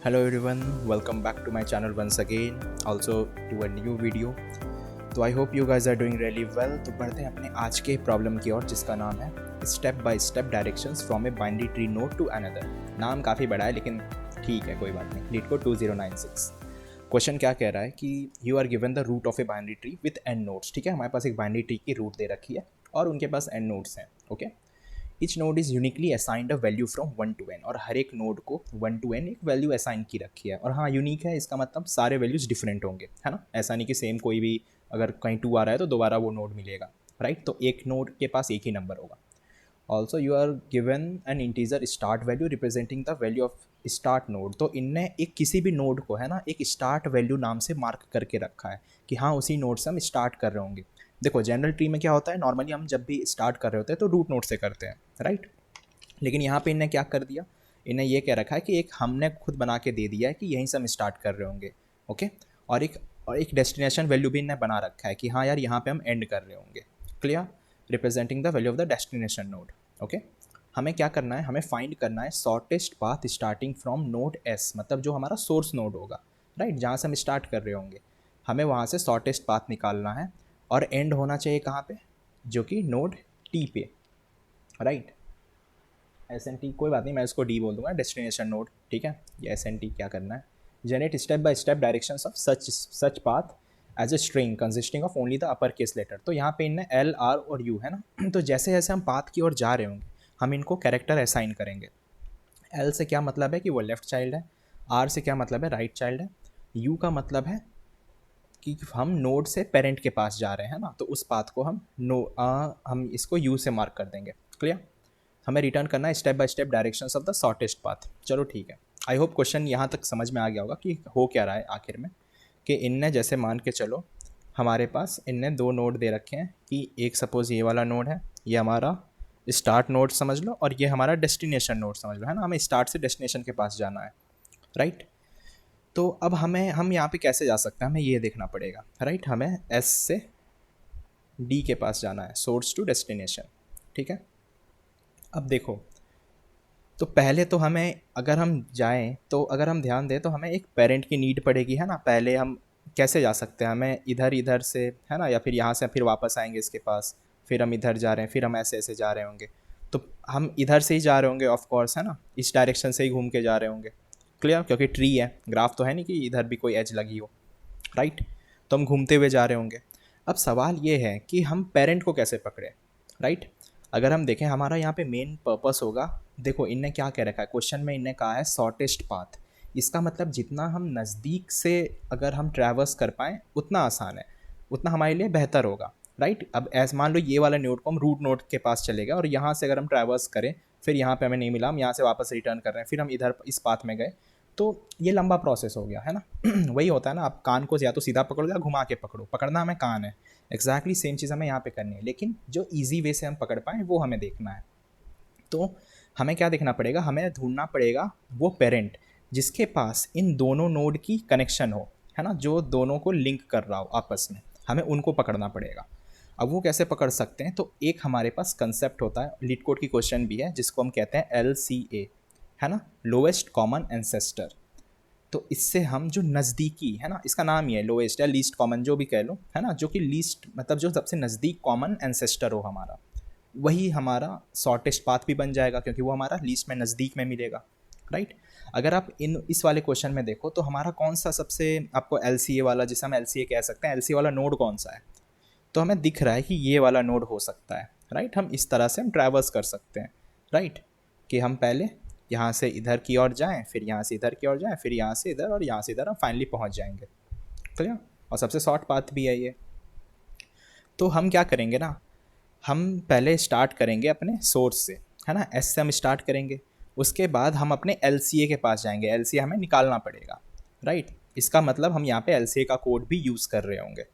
Hello everyone, welcome back to my channel once again, also to a new video. तो I hope you guys are doing really well. तो बढ़ते हैं अपने आज के problem की ओर, जिसका नाम है step by step directions from a binary tree node to another. नाम काफ़ी बड़ा है लेकिन ठीक है, कोई बात नहीं। Leet code 2096। क्वेश्चन क्या कह रहा है कि you are given the root of a binary tree with n nodes. ठीक है, हमारे पास एक बाइनरी ट्री की रूट दे रखी है और उनके पास एन नोड्स हैं। Okay, each node is uniquely assigned a value from 1 to n, और हर एक नोड को 1 to n एक वैल्यू असाइन की रखी है। और हाँ, यूनिक है इसका मतलब सारे वैल्यूज़ डिफरेंट होंगे, है ना। ऐसा नहीं कि सेम कोई भी अगर कहीं 2 आ रहा है तो दोबारा वो नोड मिलेगा, राइट। तो एक नोड के पास एक ही नंबर होगा। Also you are given an integer start value representing the value of start node. तो इनने एक किसी भी नोड को, है ना, एक स्टार्ट वैल्यू नाम से मार्क करके रखा है कि हाँ उसी नोड से हम स्टार्ट कर रहे होंगे। देखो जनरल ट्री में क्या होता है, नॉर्मली हम जब भी स्टार्ट कर रहे होते हैं तो रूट नोड से करते हैं, राइट। लेकिन यहाँ पे इन्हें क्या कर दिया, इन्हें ये कह रखा है कि एक हमने खुद बना के दे दिया है कि यहीं से हम स्टार्ट कर रहे होंगे। ओके, और एक डेस्टिनेशन वैल्यू भी इन्हें बना रखा है कि हाँ यार यहाँ पे हम एंड कर रहे होंगे। Clear, representing the value of the destination node. Okay, हमें क्या करना है, हमें फाइंड करना है shortest path starting from node S, मतलब जो हमारा सोर्स नोड होगा, राइट, जहाँ से हम स्टार्ट कर रहे होंगे। हमें वहाँ से शॉर्टेस्ट पाथ निकालना है और एंड होना चाहिए कहाँ पे, जो कि नोड टी पे, राइट। एस एन टी कोई बात नहीं, मैं इसको डी बोल दूंगा, डेस्टिनेशन नोड। ठीक है, ये एस एन टी क्या करना है, generate step by step direction of such path as a string consisting of only the upper case letter. तो यहाँ पे इनने एल आर और यू, है ना। तो जैसे जैसे हम पाथ की ओर जा रहे होंगे हम इनको कैरेक्टर असाइन करेंगे। एल से क्या मतलब है कि वो लेफ्ट चाइल्ड है, आर से क्या मतलब है राइट चाइल्ड है, यू का मतलब है कि हम नोड से पेरेंट के पास जा रहे हैं ना, तो उस पाथ को हम इसको यू से मार्क कर देंगे। क्लियर, हमें रिटर्न करना है step by step directions of the shortest path. चलो ठीक है, आई होप क्वेश्चन यहाँ तक समझ में आ गया होगा कि हो क्या रहा है आखिर में। कि इनने जैसे मान के चलो हमारे पास इनने 2 नोड दे रखे हैं कि एक सपोज़ ये वाला नोड है, ये हमारा स्टार्ट नोड समझ लो, और ये हमारा डेस्टिनेशन नोड समझ लो, है ना। हमें स्टार्ट से डेस्टिनेशन के पास जाना है, राइट। तो अब हम यहाँ पे कैसे जा सकते हैं, हमें ये देखना पड़ेगा, राइट। हमें एस से डी के पास जाना है, सोर्स टू डेस्टिनेशन। ठीक है, अब देखो, तो पहले तो हमें अगर हम जाएं तो अगर हम ध्यान दें तो हमें एक पेरेंट की नीड पड़ेगी, है ना। पहले हम कैसे जा सकते हैं, हमें इधर इधर से, है ना, या फिर यहाँ से फिर वापस आएंगे इसके पास, फिर हम इधर जा रहे हैं, फिर हम ऐसे ऐसे जा रहे होंगे। तो हम इधर से ही जा रहे होंगे ऑफ कोर्स, है ना, इस डायरेक्शन से ही घूम के जा रहे होंगे। क्लियर, क्योंकि ट्री है, ग्राफ तो है नहीं कि इधर भी कोई एज लगी हो, राइट। तो हम घूमते हुए जा रहे होंगे। अब सवाल ये है कि हम पेरेंट को कैसे पकड़े, राइट। अगर हम देखें हमारा यहाँ पे मेन पर्पस होगा, देखो इनने क्या कह रखा है क्वेश्चन में, इनने कहा है शॉर्टेस्ट पाथ। इसका मतलब जितना हम नज़दीक से अगर हम ट्रैवर्स कर पाएँ उतना आसान है, उतना हमारे लिए बेहतर होगा, राइट। अब ऐसे मान लो ये वाला नोड को हम रूट नोड के पास चले गए और यहाँ से अगर हम ट्रैवर्स करें, फिर यहाँ पे हमें नहीं मिला, हम यहाँ से वापस रिटर्न कर रहे हैं, फिर हम इधर इस पाथ में गए, तो ये लंबा प्रोसेस हो गया, है ना। वही होता है ना, आप कान को या तो सीधा पकड़ो या घुमा के पकड़ो, पकड़ना हमें कान है, एग्जैक्टली सेम चीज़ हमें यहाँ पे करनी है, लेकिन जो ईजी वे से हम पकड़ पाएँ वो हमें देखना है। तो हमें क्या देखना पड़ेगा, हमें ढूंढना पड़ेगा वो पेरेंट जिसके पास इन दोनों नोड की कनेक्शन हो, है ना, जो दोनों को लिंक कर रहा हो आपस में, हमें उनको पकड़ना पड़ेगा। अब वो कैसे पकड़ सकते हैं, तो एक हमारे पास कंसेप्ट होता है, लीड कोड की क्वेश्चन भी है, जिसको हम कहते हैं LCA, है ना, लोएस्ट कॉमन एंसेस्टर। तो इससे हम जो नज़दीकी, है ना, इसका नाम ही है लोएस्ट या लीस्ट कॉमन, जो भी कह लो, है ना, जो कि लीस्ट मतलब जो सबसे नज़दीक कॉमन एंसेस्टर हो हमारा, वही हमारा शॉर्टेस्ट पाथ भी बन जाएगा, क्योंकि वो हमारा लीस्ट में नज़दीक में मिलेगा, राइट। अगर आप इस वाले क्वेश्चन में देखो तो हमारा कौन सा सबसे, आपको LCA वाला, जिसे हम LCA कह सकते हैं, LCA वाला नोड कौन सा है, तो हमें दिख रहा है कि ये वाला नोड हो सकता है, राइट। हम इस तरह से हम ट्रैवर्स कर सकते हैं, राइट, कि हम पहले यहाँ से इधर की ओर जाएं, फिर यहाँ से इधर की ओर जाएं, फिर यहाँ से इधर और यहाँ से इधर, हम फाइनली पहुँच जाएंगे। क्लियर, और सबसे शॉर्ट पाथ भी है ये। तो हम क्या करेंगे ना, हम पहले स्टार्ट करेंगे अपने सोर्स से, है ना, एस से हम स्टार्ट करेंगे, उसके बाद हम अपने LCA के पास जाएंगे, LCA हमें निकालना पड़ेगा, राइट। इसका मतलब हम यहाँ पे LCA का कोड भी यूज़ कर रहे होंगे,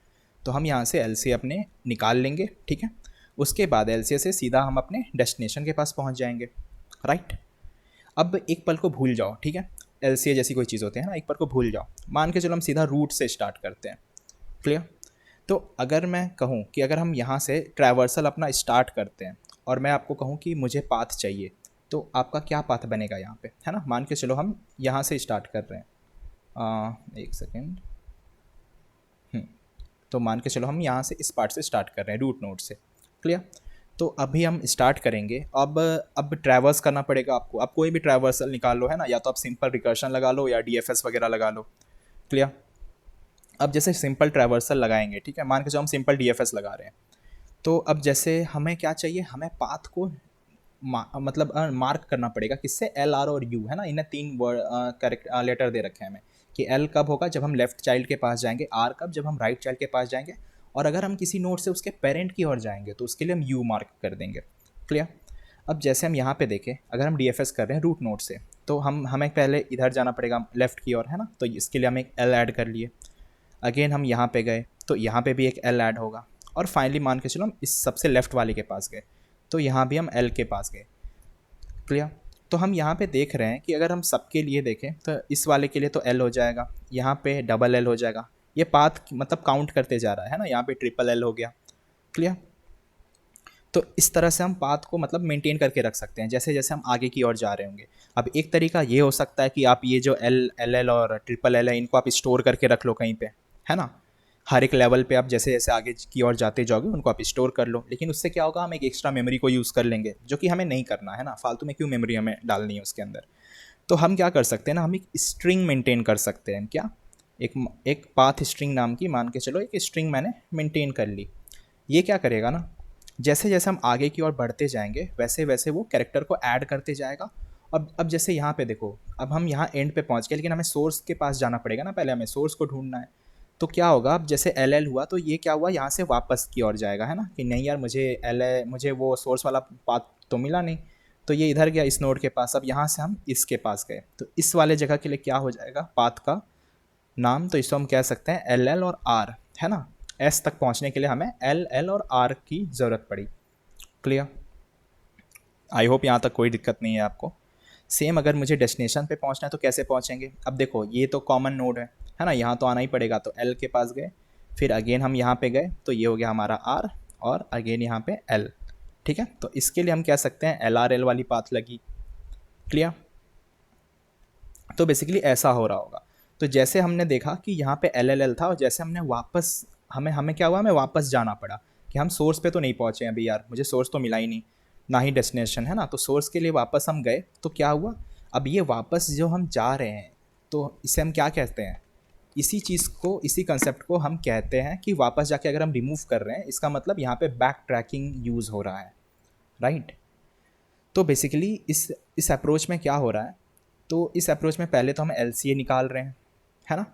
तो हम यहाँ से LCA अपने निकाल लेंगे, ठीक है। उसके बाद LCA से सीधा हम अपने डेस्टिनेशन के पास पहुँच जाएंगे, राइट। अब एक पल को भूल जाओ, ठीक है, LCA जैसी कोई चीज़ होती है ना, एक पल को भूल जाओ, मान के चलो हम सीधा रूट से स्टार्ट करते हैं। क्लियर, तो अगर मैं कहूँ कि अगर हम यहाँ से ट्रैवर्सल अपना स्टार्ट करते हैं और मैं आपको कहूँ कि मुझे पाथ चाहिए, तो आपका क्या पाथ बनेगा यहाँ पे, है ना। मान के चलो हम यहाँ से स्टार्ट कर रहे हैं, एक सेकेंड। तो मान के चलो हम यहाँ से इस पार्ट से स्टार्ट कर रहे हैं, रूट नोड से। क्लियर। तो अभी हम स्टार्ट करेंगे। अब ट्रैवर्स करना पड़ेगा आपको। आप कोई भी ट्रैवर्सल निकाल लो, है ना, या तो आप सिंपल रिकर्शन लगा लो या डीएफएस वगैरह लगा लो। क्लियर। अब जैसे सिंपल ट्रैवर्सल लगाएंगे, ठीक है, मान के चलो हम सिंपल डीएफएस लगा रहे हैं। तो अब जैसे हमें क्या चाहिए, हमें पाथ को मतलब मार्क करना पड़ेगा किससे, एल आर और यू, है ना। इन्हें 3 वर्ड लेटर दे रखे हैं हमें कि एल कब होगा जब हम लेफ्ट चाइल्ड के पास जाएंगे, आर कब जब हम राइट चाइल्ड के पास जाएंगे, और अगर हम किसी नोड से उसके पेरेंट की ओर जाएंगे तो उसके लिए हम यू मार्क कर देंगे। क्लियर। अब जैसे हम यहाँ पे देखें, अगर हम डीएफएस कर रहे हैं रूट नोड से, तो हमें पहले इधर जाना पड़ेगा लेफ्ट की ओर, है ना। तो इसके लिए हम एक एल ऐड कर लिए। अगेन हम यहाँ पे गए तो यहाँ पे भी एक एल ऐड होगा, और फाइनली मान के चलो हम इस सबसे लेफ्ट वाले के पास गए तो यहाँ भी हम एल के पास गए। क्लियर। तो हम यहाँ पे देख रहे हैं कि अगर हम सबके लिए देखें तो इस वाले के लिए तो एल हो जाएगा, यहाँ पे डबल एल हो जाएगा। ये पाथ मतलब काउंट करते जा रहा है ना, यहाँ पे ट्रिपल एल हो गया। क्लियर। तो इस तरह से हम पाथ को मतलब मेंटेन करके रख सकते हैं जैसे जैसे हम आगे की ओर जा रहे होंगे। अब एक तरीका ये हो सकता है कि आप ये जो एल एल और ट्रिपल एल है इनको आप स्टोर करके रख लो कहीं पे, है ना। हर एक लेवल पे आप जैसे जैसे आगे की ओर जाते जाओगे उनको आप स्टोर कर लो। लेकिन उससे क्या होगा, हम एक एक्स्ट्रा मेमोरी को यूज़ कर लेंगे जो कि हमें नहीं करना है ना, फालतू में क्यों मेमोरी हमें डालनी है उसके अंदर। तो हम क्या कर सकते हैं ना, हम एक स्ट्रिंग मेंटेन कर सकते हैं। क्या, एक पाथ स्ट्रिंग नाम की, मान के चलो एक स्ट्रिंग मैंने मेंटेन कर ली। ये क्या करेगा ना, जैसे जैसे हम आगे की ओर बढ़ते जाएंगे वैसे वैसे वो कैरेक्टर को ऐड करते जाएगा। अब जैसे यहाँ पे देखो, अब हम यहाँ एंड पे पहुँच गए, लेकिन हमें सोर्स के पास जाना पड़ेगा ना, पहले हमें सोर्स को ढूंढना है। तो क्या होगा, अब जैसे एल एल हुआ तो ये क्या हुआ, यहाँ से वापस की ओर जाएगा, है ना, कि नहीं यार मुझे मुझे वो सोर्स वाला पाथ तो मिला नहीं, तो ये इधर गया इस नोड के पास। अब यहाँ से हम इसके पास गए तो इस वाले जगह के लिए क्या हो जाएगा पाथ का नाम, तो इसको हम कह सकते हैं एल एल और आर, है ना। एस तक पहुँचने के लिए हमें एल एल और आर की ज़रूरत पड़ी। क्लियर। आई होप यहाँ तक कोई दिक्कत नहीं है आपको। सेम अगर मुझे डेस्टिनेशन पे पहुँचना है तो कैसे पहुँचेंगे। अब देखो ये तो कॉमन नोड है ना, यहाँ तो आना ही पड़ेगा। तो एल के पास गए, फिर अगेन हम यहाँ पे गए तो ये हो गया हमारा आर, और अगेन यहाँ पे एल। ठीक है, तो इसके लिए हम कह सकते हैं एल आर एल वाली पाथ लगी। क्लियर। तो बेसिकली ऐसा हो रहा होगा। तो जैसे हमने देखा कि यहाँ पे एल एल एल था, और जैसे हमने वापस हमें हमें क्या हुआ, हमें वापस जाना पड़ा कि हम सोर्स पे तो नहीं पहुँचे अभी यार, मुझे सोर्स तो मिला ही नहीं, ना ही डेस्टिनेशन, है ना। तो सोर्स के लिए वापस हम गए तो क्या हुआ, अब ये वापस जो हम जा रहे हैं तो इसे हम क्या कहते हैं, इसी चीज़ को, इसी कंसेप्ट को हम कहते हैं कि वापस जाके अगर हम रिमूव कर रहे हैं इसका मतलब यहाँ पे बैक ट्रैकिंग यूज़ हो रहा है, राइट। तो बेसिकली इस अप्रोच में क्या हो रहा है, तो इस अप्रोच में पहले तो हम एल निकाल रहे हैं, है ना।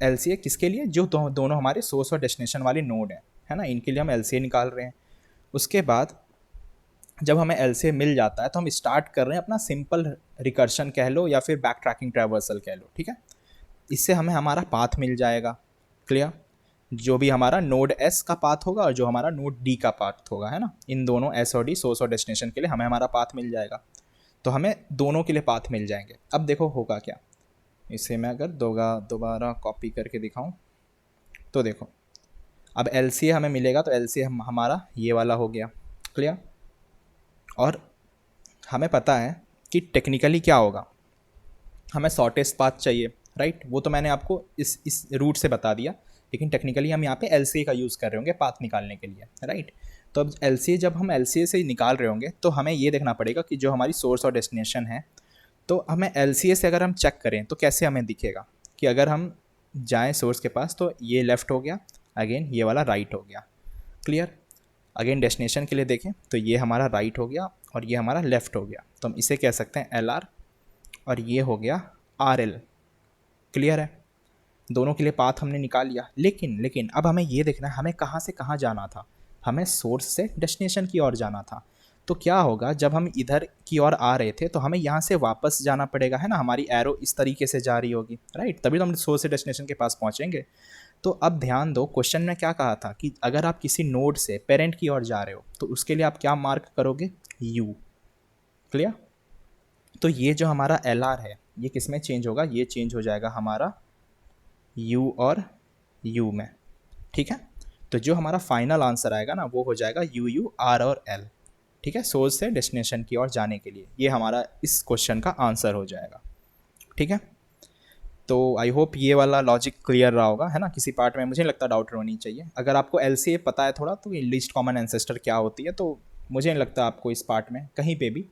एल किसके लिए, जो दोनों हमारे सोर्स और डेस्टिनेशन वाले नोड हैं, है ना, इनके लिए हम एल निकाल रहे हैं। उसके बाद जब हमें एल मिल जाता है तो हम स्टार्ट कर रहे हैं अपना सिंपल रिकर्शन कह लो या फिर बैक ट्रैकिंग ट्रैवर्सल कह लो, ठीक है। इससे हमें हमारा पाथ मिल जाएगा। क्लियर। जो भी हमारा नोड एस का पाथ होगा और जो हमारा नोड डी का पाथ होगा, है ना, इन दोनों एस और डी सोर्स और डेस्टिनेशन के लिए हमें हमारा पाथ मिल जाएगा। तो हमें दोनों के लिए पाथ मिल जाएंगे। अब देखो होगा क्या, इसे मैं अगर दोबारा कॉपी करके दिखाऊं तो देखो, अब एल हमें मिलेगा तो एल हमारा ये वाला हो गया। क्लियर। और हमें पता है कि टेक्निकली क्या होगा, हमें शॉर्टेस्ट पाथ चाहिए, राइट। वो तो मैंने आपको इस रूट से बता दिया, लेकिन टेक्निकली हम यहाँ पे एल का यूज़ कर रहे होंगे पाथ निकालने के लिए, राइट। तो अब एल जब हम एल से निकाल रहे होंगे तो हमें ये देखना पड़ेगा कि जो हमारी सोर्स और डेस्टिनेशन है, तो हमें एल से अगर हम चेक करें तो कैसे हमें दिखेगा कि अगर हम जाएँ सोर्स के पास तो ये लेफ़्ट हो गया, अगेन ये वाला राइट हो गया। क्लियर। अगेन डेस्टिनेशन के लिए देखें तो ये हमारा राइट हो गया और ये हमारा लेफ़्ट हो गया, तो हम इसे कह सकते हैं एल आर, और ये हो गया आर एल। क्लियर है, दोनों के लिए पाथ हमने निकाल लिया। लेकिन अब हमें ये देखना है हमें कहाँ से कहाँ जाना था, हमें सोर्स से डेस्टिनेशन की ओर जाना था। तो क्या होगा, जब हम इधर की ओर आ रहे थे तो हमें यहाँ से वापस जाना पड़ेगा, है ना, हमारी एरो इस तरीके से जा रही होगी, राइट, तभी तो हम सोर्स से डेस्टिनेशन के पास पहुँचेंगे। तो अब ध्यान दो, क्वेश्चन में क्या कहा था कि अगर आप किसी नोड से पेरेंट की ओर जा रहे हो तो उसके लिए आप क्या मार्क करोगे, यू। क्लियर। तो ये जो हमारा एल आर है ये किस में चेंज होगा, ये चेंज हो जाएगा हमारा यू और यू में। ठीक है, तो जो हमारा फाइनल आंसर आएगा ना वो हो जाएगा यू यू आर और एल। ठीक है, सोर्स से डेस्टिनेशन की ओर जाने के लिए। ये हमारा इस क्वेश्चन का आंसर हो जाएगा। ठीक है, तो आई होप ये वाला लॉजिक क्लियर रहा होगा, है ना। किसी पार्ट में मुझे नहीं लगता डाउट होनी चाहिए। अगर आपको एलसीए पता है थोड़ा, तो लीस्ट कॉमन एंसेस्टर क्या होती है, तो मुझे नहीं लगता आपको इस पार्ट में कहीं पे भी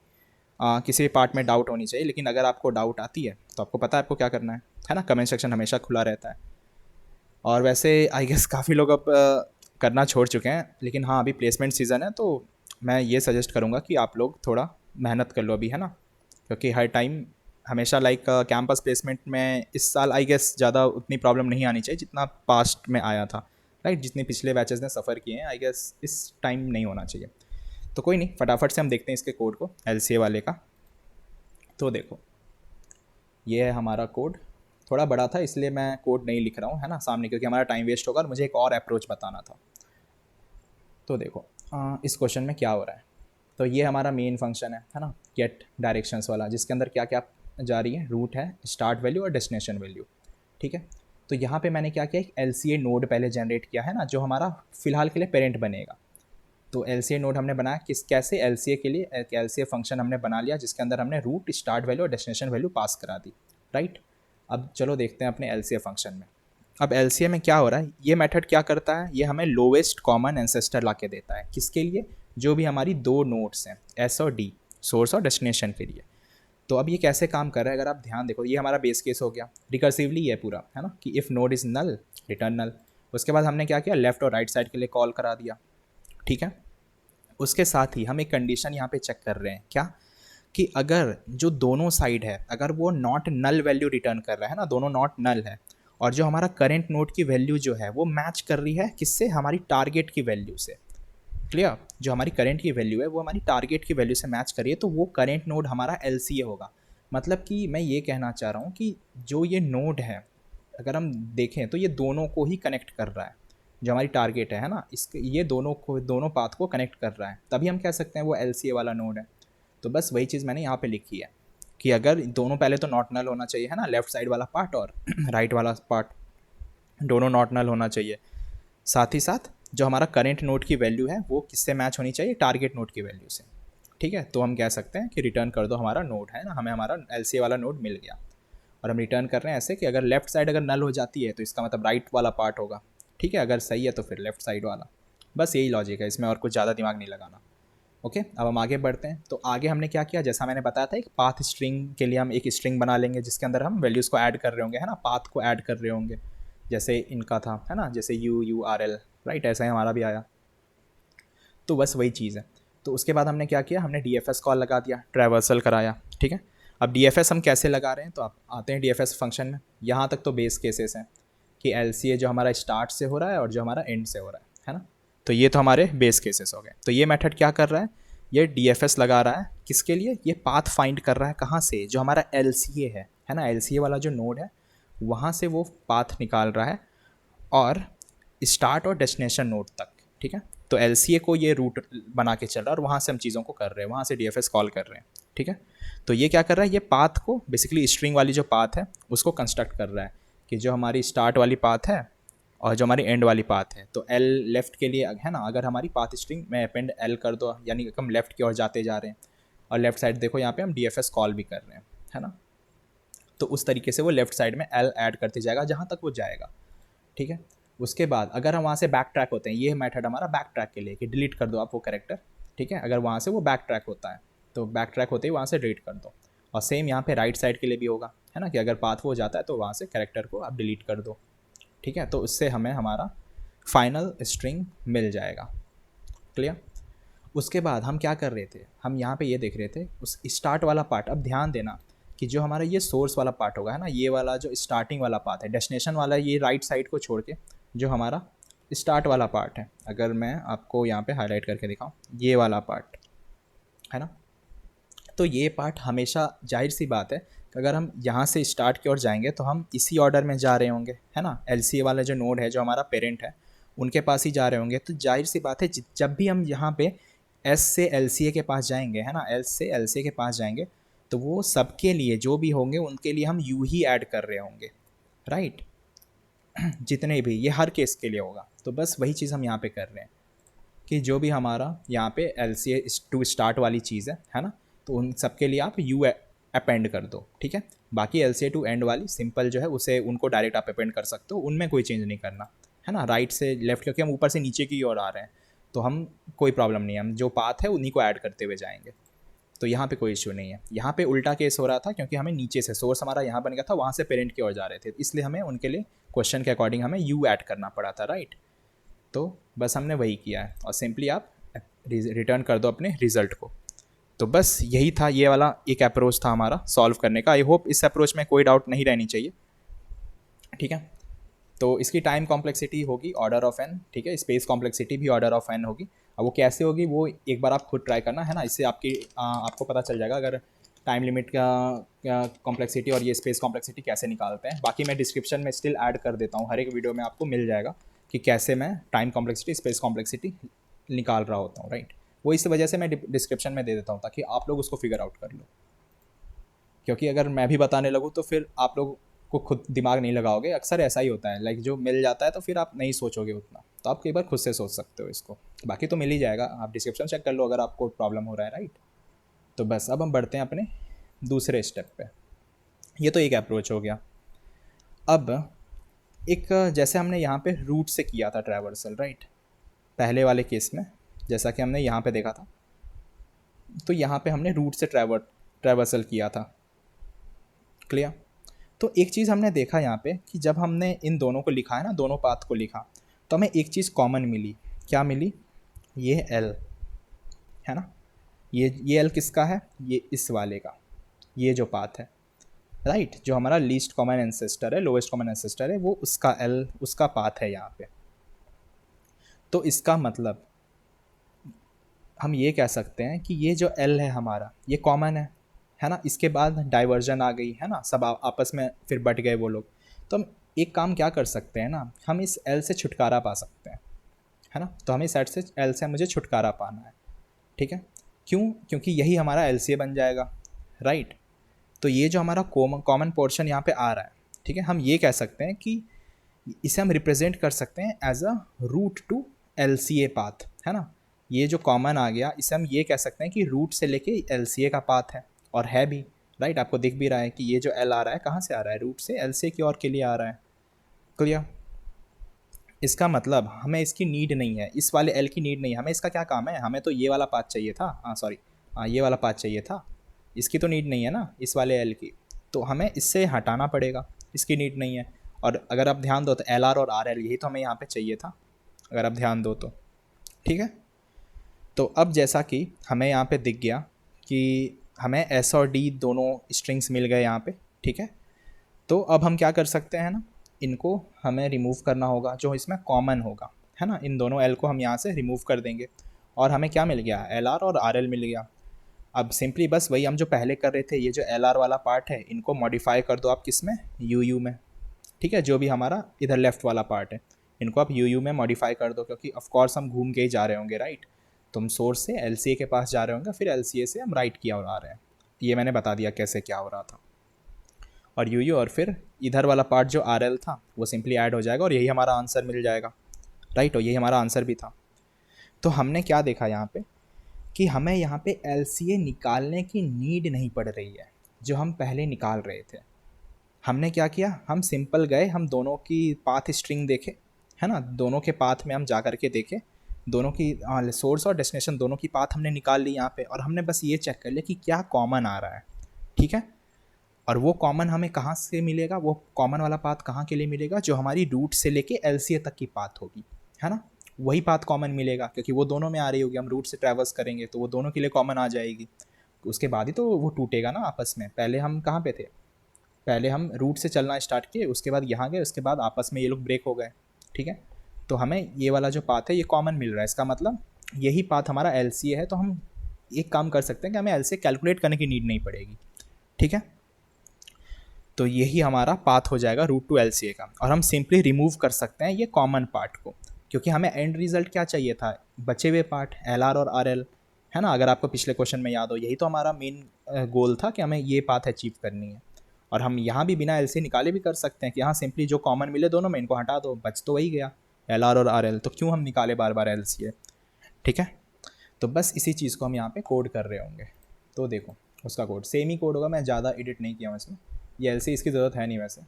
किसी भी पार्ट में डाउट होनी चाहिए। लेकिन अगर आपको डाउट आती है तो आपको पता है आपको क्या करना है ना। कमेंट सेक्शन हमेशा खुला रहता है। और वैसे आई गेस काफ़ी लोग अब करना छोड़ चुके हैं, लेकिन हाँ अभी प्लेसमेंट सीज़न है, तो मैं ये सजेस्ट करूँगा कि आप लोग थोड़ा मेहनत कर लो अभी, है ना। क्योंकि हर टाइम हमेशा लाइक कैंपस प्लेसमेंट में इस साल आई गेस ज़्यादा उतनी प्रॉब्लम नहीं आनी चाहिए जितना पास्ट में आया था, राइट। जितने पिछले बैचेस ने सफ़र किए हैं, आई गेस इस टाइम नहीं होना चाहिए। तो कोई नहीं, फटाफट से हम देखते हैं इसके कोड को, एलसीए वाले का। तो देखो, ये है हमारा कोड। थोड़ा बड़ा था इसलिए मैं कोड नहीं लिख रहा हूँ, है ना, सामने, क्योंकि हमारा टाइम वेस्ट होगा और मुझे एक और अप्रोच बताना था। तो देखो इस क्वेश्चन में क्या हो रहा है। तो ये हमारा मेन फंक्शन है ना, गेट डायरेक्शंस वाला, जिसके अंदर क्या क्या जा रही है, रूट है, स्टार्ट वैल्यू और डेस्टिनेशन वैल्यू। ठीक है, तो यहाँ पे मैंने क्या किया, एक एलसीए नोड पहले जनरेट किया है ना, जो हमारा फिलहाल के लिए पेरेंट बनेगा। तो एलसीए नोड हमने बनाया किस कैसे, एलसीए के लिए एक एलसीए फंक्शन हमने बना लिया, जिसके अंदर हमने रूट, स्टार्ट वैल्यू और डेस्टिनेशन वैल्यू पास करा दी, राइट। अब चलो देखते हैं अपने एलसीए फंक्शन में। अब एलसीए में क्या हो रहा है, ये मेथड क्या करता है, ये हमें लोवेस्ट कॉमन एंसेस्टर ला के देता है। किसके लिए, जो भी हमारी दो नोड्स हैं, एस और डी, सोर्स और डेस्टिनेशन के लिए। तो अब ये कैसे काम कर रहा है, अगर आप ध्यान देखो, ये हमारा बेस केस हो गया, रिकर्सिवली ये पूरा, है ना, कि if node is null return null. उसके बाद हमने क्या किया, लेफ्ट और राइट साइड के लिए कॉल करा दिया। ठीक है, उसके साथ ही हम एक कंडीशन यहाँ पे चेक कर रहे हैं, क्या, कि अगर जो दोनों साइड है, अगर वो नॉट नल वैल्यू रिटर्न कर रहा है ना, दोनों नॉट नल है, और जो हमारा करेंट नोड की वैल्यू जो है वो मैच कर रही है किससे, हमारी टारगेट की वैल्यू से। क्लियर, जो हमारी करेंट की वैल्यू है वो हमारी टारगेट की वैल्यू से मैच करिए, तो वो करेंट नोड हमारा एलसीए होगा। मतलब कि मैं ये कहना चाह रहा हूँ कि जो ये नोड है, अगर हम देखें तो ये दोनों को ही कनेक्ट कर रहा है, जो हमारी टारगेट है ना, इसके ये दोनों पाथ को कनेक्ट कर रहा है, तभी हम कह सकते हैं वो एलसीए वाला नोड है। तो बस वही चीज़ मैंने यहाँ पे लिखी है कि अगर दोनों, पहले तो नॉट नल होना चाहिए, है ना, लेफ्ट साइड वाला पार्ट और राइट वाला पार्ट, दोनों नॉट नल होना चाहिए। साथ ही साथ जो हमारा करेंट नोड की वैल्यू है वो किससे मैच होनी चाहिए, टारगेट नोड की वैल्यू से। ठीक है, तो हम कह सकते हैं कि रिटर्न कर दो हमारा नोड, है ना, हमें हमारा एलसीए वाला नोड मिल गया। और हम रिटर्न कर रहे हैं ऐसे कि अगर लेफ्ट साइड अगर नल हो जाती है तो इसका मतलब राइट वाला पार्ट होगा। ठीक है, अगर सही है तो फिर लेफ्ट साइड वाला। बस यही लॉजिक है इसमें, और कुछ ज़्यादा दिमाग नहीं लगाना। ओके, अब हम आगे बढ़ते हैं। तो आगे हमने क्या किया, जैसा मैंने बताया था, एक पाथ स्ट्रिंग के लिए हम एक स्ट्रिंग बना लेंगे, जिसके अंदर हम वैल्यूज़ को ऐड कर रहे होंगे, है ना, पाथ को ऐड कर रहे होंगे, जैसे इनका था, है ना, जैसे UURL, राइट, ऐसा ही हमारा भी आया। तो बस वही चीज़ है। तो उसके बाद हमने क्या किया, हमने DFS कॉल लगा दिया, ट्रैवर्सल कराया। ठीक है, अब DFS हम कैसे लगा रहे हैं, तो आप आते हैं DFS फंक्शन में। यहाँ तक तो बेस केसेस हैं कि LCA जो हमारा स्टार्ट से हो रहा है और जो हमारा एंड से हो रहा है ना। तो ये तो हमारे बेस केसेस हो गए। तो ये मेथड क्या कर रहा है, ये DFS लगा रहा है किसके लिए, ये पाथ फाइंड कर रहा है कहाँ से, जो हमारा LCA है ना, LCA वाला जो नोड है वहाँ से वो पाथ निकाल रहा है, और स्टार्ट और डेस्टिनेशन नोड तक। ठीक है, तो LCA को ये रूट बना के चल रहा है और वहाँ से हम चीज़ों को कर रहे हैं, वहाँ से DFS कॉल कर रहे हैं। ठीक है, तो ये क्या कर रहा है, ये पाथ को बेसिकली स्ट्रिंग वाली जो पाथ है उसको कंस्ट्रक्ट कर रहा है, कि जो हमारी स्टार्ट वाली पाथ है और जो हमारी एंड वाली पाथ है, तो L लेफ़्ट के लिए है ना, अगर हमारी पाथ स्ट्रिंग में अपेंड L कर दो, यानी कि हम लेफ़्ट की ओर जाते जा रहे हैं, और लेफ़्ट साइड देखो यहाँ पे हम DFS कॉल भी कर रहे हैं, है ना। तो उस तरीके से वो लेफ़्ट साइड में L ऐड करते जाएगा जहाँ तक वो जाएगा। ठीक है, उसके बाद अगर हम वहाँ से बैक ट्रैक होते हैं, ये मेथड हमारा बैक ट्रैक के लिए, कि डिलीट कर दो आप वो कैरेक्टर। ठीक है, अगर वहाँ से वो बैक ट्रैक होता है तो बैक ट्रैक होते ही वहाँ से डिलीट कर दो। और सेम यहाँ पे राइट साइड के लिए भी होगा, है ना, कि अगर पाथ वो जाता है तो वहाँ से कैरेक्टर को आप डिलीट कर दो। ठीक है, तो उससे हमें हमारा फाइनल स्ट्रिंग मिल जाएगा। क्लियर, उसके बाद हम क्या कर रहे थे, हम यहाँ पे ये देख रहे थे उस स्टार्ट वाला पार्ट। अब ध्यान देना कि जो हमारा ये सोर्स वाला पार्ट होगा, है ना, ये वाला जो स्टार्टिंग वाला पार्ट है, डेस्टिनेशन वाला ये राइट साइड को छोड़ के जो हमारा स्टार्ट वाला पार्ट है, अगर मैं आपको यहाँ पे हाईलाइट करके दिखाऊँ, ये वाला पार्ट है ना, तो ये पार्ट हमेशा जाहिर सी बात है कि अगर हम यहाँ से स्टार्ट की ओर जाएंगे तो हम इसी ऑर्डर में जा रहे होंगे, है ना। LCA वाला जो नोड है, जो हमारा पेरेंट है, उनके पास ही जा रहे होंगे। तो जाहिर सी बात है जब भी हम यहाँ पे S से LCA के पास जाएंगे, है ना, S से LCA के पास जाएंगे, तो वो सबके लिए जो भी होंगे उनके लिए हम U ही ऐड कर रहे होंगे, राइट। जितने भी, ये हर केस के लिए होगा। तो बस वही चीज़ हम यहाँ पे कर रहे हैं कि जो भी हमारा यहाँ पे L C A to start वाली चीज़ है ना, तो उन सब के लिए आप यू अपेंड कर दो, ठीक है। बाकी L C A to end वाली सिंपल जो है उसे उनको डायरेक्ट आप अपेंड कर सकते हो, उनमें कोई चेंज नहीं करना है ना, राइट से लेफ्ट, क्योंकि हम ऊपर से नीचे की ओर आ रहे हैं तो हम कोई प्रॉब्लम नहीं है, हम जो पाथ है उन्हीं को ऐड करते हुए जाएंगे, तो यहाँ पे कोई इशू नहीं है। यहाँ पे उल्टा केस हो रहा था क्योंकि हमें नीचे से सोर्स हमारा यहाँ बन गया था, वहाँ से पेरेंट की ओर जा रहे थे, इसलिए हमें उनके लिए क्वेश्चन के अकॉर्डिंग हमें यू ऐड करना पड़ा था, राइट। तो बस हमने वही किया है और सिंपली आप रिटर्न कर दो अपने रिजल्ट को। तो बस यही था, ये वाला एक अप्रोच था हमारा सॉल्व करने का। आई होप इस अप्रोच में कोई डाउट नहीं रहनी चाहिए, ठीक है। तो इसकी टाइम कॉम्प्लेक्सिटी होगी ऑर्डर ऑफ एन, ठीक है, स्पेस कॉम्प्लेक्सिटी भी ऑर्डर ऑफ एन होगी। अब वो कैसे होगी वो एक बार आप खुद ट्राई करना है ना, इससे आपको पता चल जाएगा अगर टाइम लिमिट का कॉम्प्लेक्सिटी और ये स्पेस कॉम्प्लेक्सिटी कैसे निकालते हैं। बाकी मैं डिस्क्रिप्शन में स्टिल ऐड कर देता हूँ, हर एक वीडियो में आपको मिल जाएगा कि कैसे मैं टाइम कॉम्प्लेक्सिटी स्पेस कॉम्प्लेक्सिटी निकाल रहा होता हूँ, राइट। वो इस वजह से मैं डिस्क्रिप्शन में दे देता हूँ ताकि आप लोग उसको फिगर आउट कर लो, क्योंकि अगर मैं भी बताने लगूँ तो फिर आप लोग को खुद दिमाग नहीं लगाओगे, अक्सर ऐसा ही होता है, लाइक जो मिल जाता है तो फिर आप नहीं सोचोगे उतना, तो आप कई बार खुद से सोच सकते हो इसको, बाकी तो मिल ही जाएगा, आप डिस्क्रिप्शन चेक कर लो अगर आपको प्रॉब्लम हो रहा है, राइट। तो बस अब हम बढ़ते हैं अपने दूसरे स्टेप पे। ये तो एक अप्रोच हो गया। अब एक जैसे हमने यहाँ पे रूट से किया था ट्रैवर्सल, राइट, पहले वाले केस में जैसा कि हमने यहाँ पे देखा था, तो यहाँ पे हमने रूट से ट्रैवर्सल किया था, क्लियर। तो एक चीज़ हमने देखा यहाँ पे कि जब हमने इन दोनों को लिखा है ना, दोनों पाथ को लिखा, तो हमें एक चीज़ कॉमन मिली। क्या मिली? ये एल है ना, ये एल किसका है? ये इस वाले का, ये जो पाथ है, राइट, जो हमारा लीस्ट कॉमन एंसेस्टर है, लोएस्ट कॉमन एंसेस्टर है, वो उसका एल, उसका पाथ है यहाँ पे। तो इसका मतलब हम ये कह सकते हैं कि ये जो एल है हमारा, ये कॉमन है ना। इसके बाद डाइवर्जन आ गई है ना, सब आपस में फिर बट गए वो लोग। तो हम एक काम क्या कर सकते हैं ना, हम इस एल से छुटकारा पा सकते हैं, है ना। तो हमें सेट से एल से मुझे छुटकारा पाना है, ठीक है। क्यों? क्योंकि यही हमारा एल सी ए बन जाएगा, राइट। तो ये जो हमारा कॉमन पोर्शन यहाँ पे आ रहा है, ठीक है, हम ये कह सकते हैं कि इसे हम रिप्रेजेंट कर सकते हैं as a root to L C A path, है ना। ये जो कॉमन आ गया, इसे हम ये कह सकते हैं कि रूट से लेके एल सी ए का पाथ है, और है भी, राइट। आपको दिख भी रहा है कि ये जो एल आ रहा है कहाँ से आ रहा है, रूट से एल सी ए की ओर के लिए आ रहा है, क्लियर। इसका मतलब हमें इसकी नीड नहीं है, इस वाले एल की नीड नहीं है, हमें इसका क्या काम है, हमें तो ये वाला पाथ चाहिए था, ये वाला पाथ चाहिए था, इसकी तो नीड नहीं है ना इस वाले एल की, तो हमें इससे हटाना पड़ेगा, इसकी नीड नहीं है। और अगर आप ध्यान दो तो एल आर और आर एल यही तो हमें यहाँ पे चाहिए था, अगर आप ध्यान दो तो, ठीक है। तो अब जैसा कि हमें यहाँ पे दिख गया कि हमें एस और डी दोनों स्ट्रिंग्स मिल गए यहाँ पे, ठीक है। तो अब हम क्या कर सकते हैं ना, इनको हमें रिमूव करना होगा, जो इसमें कॉमन होगा, है ना। इन दोनों एल को हम यहाँ से रिमूव कर देंगे और हमें क्या मिल गया, एल आर और आर एल मिल गया। अब सिंपली बस वही हम जो पहले कर रहे थे, ये जो एल आर वाला पार्ट है इनको मॉडिफाई कर दो आप किस में, यू में, ठीक है। जो भी हमारा इधर लेफ्ट वाला पार्ट है इनको आप यू में मॉडिफाई कर दो, क्योंकि ऑफकोर्स हम घूम के ही जा रहे होंगे, राइट। तो हम सोर्स से एल के पास जा रहे होंगे, फिर एल से हम राइट की ओर आ रहे हैं, ये मैंने बता दिया कैसे क्या हो रहा था। और यू और फिर इधर वाला पार्ट जो आर एल था वो सिंपली ऐड हो जाएगा और यही हमारा आंसर मिल जाएगा, राइट। और यही हमारा आंसर भी था। तो हमने क्या देखा यहाँ पे कि हमें यहाँ पे एल निकालने की नीड नहीं पड़ रही है, जो हम पहले निकाल रहे थे। हमने क्या किया, हम सिंपल गए, हम दोनों की पाथ स्ट्रिंग देखे, है ना, दोनों के पाथ में हम जा कर के देखे, दोनों की सोर्स और डेस्टिनेशन दोनों की पाथ हमने निकाल ली यहाँ पे, और हमने बस ये चेक कर लिया कि क्या कॉमन आ रहा है, ठीक है। और वो कॉमन हमें कहाँ से मिलेगा, वो कॉमन वाला पाथ कहाँ के लिए मिलेगा, जो हमारी रूट से लेके एल तक की पाथ होगी, है ना, वही पाथ कॉमन मिलेगा, क्योंकि वो दोनों में आ रही होगी, हम रूट से ट्रैवर्स करेंगे तो वो दोनों के लिए कॉमन आ जाएगी। उसके बाद ही तो वो टूटेगा ना आपस में। पहले हम कहाँ पे थे, पहले हम रूट से चलना स्टार्ट किए, उसके बाद यहाँ गए, उसके बाद आपस में ये लोग ब्रेक हो गए, ठीक है। तो हमें ये वाला जो पाथ है ये कॉमन मिल रहा है, इसका मतलब यही पाथ हमारा एल है। तो हम एक काम कर सकते हैं कि हमें एल कैलकुलेट करने की नीड नहीं पड़ेगी, ठीक है। तो यही हमारा पाथ हो जाएगा रूट टू एल का, और हम सिंपली रिमूव कर सकते हैं ये कॉमन पार्ट को, क्योंकि हमें एंड रिजल्ट क्या चाहिए था, बचे हुए पार्ट एल आर और आर एल, है ना। अगर आपको पिछले क्वेश्चन में याद हो, यही तो हमारा मेन गोल था कि हमें ये पाथ अचीव करनी है। और हम यहाँ भी बिना एल निकाले भी कर सकते हैं कि यहाँ सिंपली जो कॉमन मिले दोनों में इनको हटा दो, बच तो वही गया एल आर और आर एल, तो क्यों हम निकाले बार बार एल ठीक है। तो बस इसी चीज़ को हम यहाँ पे कोड कर रहे होंगे। तो देखो उसका कोड सेम ही कोड होगा, मैं ज़्यादा एडिट नहीं किया हूँ इसमें। ये एलसी इसकी ज़रूरत है नहीं वैसे,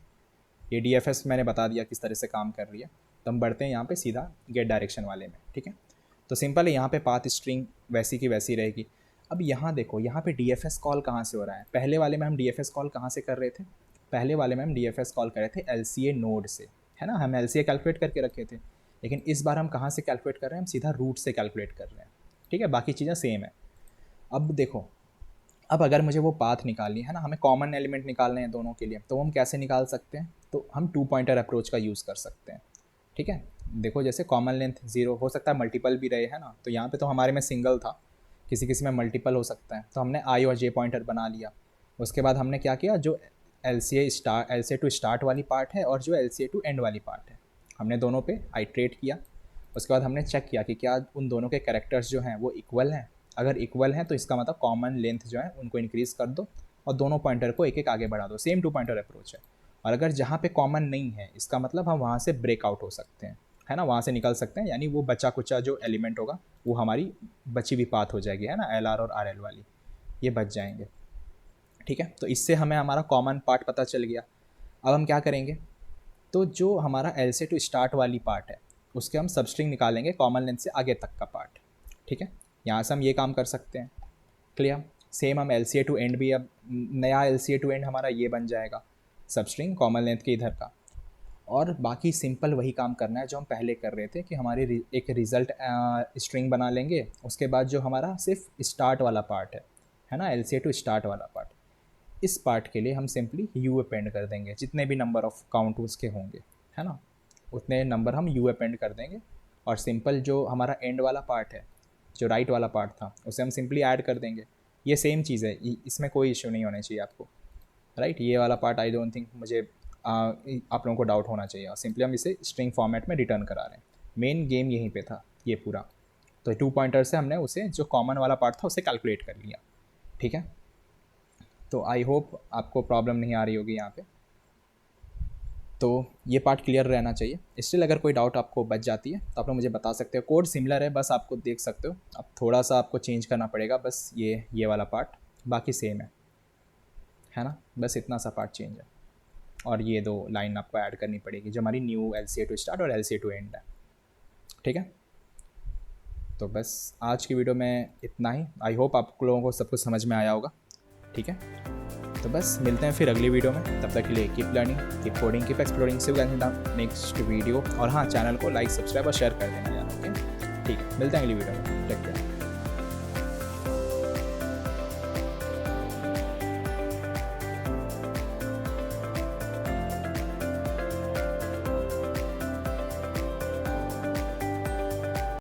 ये डीएफएस मैंने बता दिया किस तरह से काम कर रही है। तो हम बढ़ते हैं यहाँ पे सीधा गेट डायरेक्शन वाले में, ठीक है। तो सिंपल है, यहाँ पे पाथ स्ट्रिंग वैसी की वैसी रहेगी। अब यहाँ देखो, यहाँ पे डीएफएस कॉल कहाँ से हो रहा है। पहले वाले में हम डीएफएस कॉल कहाँ से कर रहे थे, पहले वाले में हम डीएफएस कॉल कर रहे थे एलसीए नोड से, है ना। हम एलसीए कैलकुलेट करके रखे थे, लेकिन इस बार हम कहाँ से कैलकुलेट कर रहे हैं, हम सीधा रूट से कैलकुलेट कर रहे हैं, ठीक है। बाकी चीज़ें सेम है। अब देखो, अब अगर मुझे वो पाथ निकालनी है ना, हमें कॉमन एलिमेंट निकालने हैं दोनों के लिए, तो हम कैसे निकाल सकते हैं, तो हम 2 पॉइंटर अप्रोच का यूज़ कर सकते हैं, ठीक है। देखो जैसे कॉमन लेंथ 0 हो सकता है, मल्टीपल भी रहे, है ना। तो यहाँ पे तो हमारे में सिंगल था, किसी किसी में मल्टीपल हो सकता है। तो हमने आई और जे पॉइंटर बना लिया। उसके बाद हमने क्या किया, जो एलसीए टू स्टार्ट वाली पार्ट है और जो एलसीए टू एंड वाली पार्ट है, हमने दोनों पे आइट्रेट किया। उसके बाद हमने चेक किया कि क्या उन दोनों के कैरेक्टर्स जो हैं वो इक्वल हैं। अगर इक्वल हैं तो इसका मतलब कॉमन लेंथ जो है उनको इंक्रीज़ कर दो और दोनों पॉइंटर को एक एक आगे बढ़ा दो। सेम 2 पॉइंटर अप्रोच है। और अगर जहाँ पे कॉमन नहीं है, इसका मतलब हम वहाँ से ब्रेकआउट हो सकते हैं, है ना, वहाँ से निकल सकते हैं। यानी वो बचा कुचा जो एलिमेंट होगा वो हमारी बची हुई पाथ हो जाएगी, है ना, एलआर और आरएल वाली, ये बच जाएंगे, ठीक है। तो इससे हमें हमारा कॉमन पार्ट पता चल गया। अब हम क्या करेंगे, तो जो हमारा एल से टू स्टार्ट वाली पार्ट है उसके हम सबस्ट्रिंग निकालेंगे कॉमन लेंथ से आगे तक का पार्ट, ठीक है। यहाँ से हम ये काम कर सकते हैं, क्लियर। सेम हम L C A to end भी, अब नया L C A to end हमारा ये बन जाएगा सबस्ट्रिंग कॉमन लेंथ के इधर का। और बाकी सिंपल वही काम करना है जो हम पहले कर रहे थे कि हमारी एक रिज़ल्ट स्ट्रिंग बना लेंगे। उसके बाद जो हमारा सिर्फ स्टार्ट वाला पार्ट है ना, L C A to start वाला पार्ट, इस पार्ट के लिए हम सिंपली यू अपेंड कर देंगे। जितने भी नंबर ऑफ काउंट उसके होंगे, है ना, उतने नंबर हम यू अपेंड कर देंगे। और सिंपल जो हमारा एंड वाला पार्ट है, जो राइट वाला पार्ट था, उसे हम सिंपली ऐड कर देंगे। ये सेम चीज़ है, इसमें कोई इशू नहीं होना चाहिए आपको, राइट। ये वाला पार्ट आई डोंट थिंक मुझे आप लोगों को डाउट होना चाहिए। सिंपली हम इसे स्ट्रिंग फॉर्मेट में रिटर्न करा रहे हैं। मेन गेम यहीं पे था ये पूरा। तो 2 पॉइंटर से हमने उसे जो कॉमन वाला पार्ट था उसे कैलकुलेट कर लिया, ठीक है। तो आई होप आपको प्रॉब्लम नहीं आ रही होगी यहाँ पे। तो ये पार्ट क्लियर रहना चाहिए। स्टिल अगर कोई डाउट आपको बच जाती है तो आप लोग मुझे बता सकते हो। कोड सिमिलर है, बस आपको देख सकते हो। अब थोड़ा सा आपको चेंज करना पड़ेगा, बस ये वाला पार्ट, बाकी सेम है ना, बस इतना सा पार्ट चेंज है। और ये 2 लाइन आपको ऐड करनी पड़ेगी जो हमारी new L C A to start और L C A to end है, ठीक है। तो बस आज की वीडियो में इतना ही। आई होप आप लोगों को सब कुछ समझ में आया होगा, ठीक है। तो बस मिलते हैं फिर अगली वीडियो में। तब तक के लिए keep learning, keep coding, keep exploring. See you guys in the next video. और हाँ, चैनल को लाइक, सब्सक्राइब और शेयर कर देना यार, ओके। ठीक है, मिलते हैं अगली वीडियो में। Take care.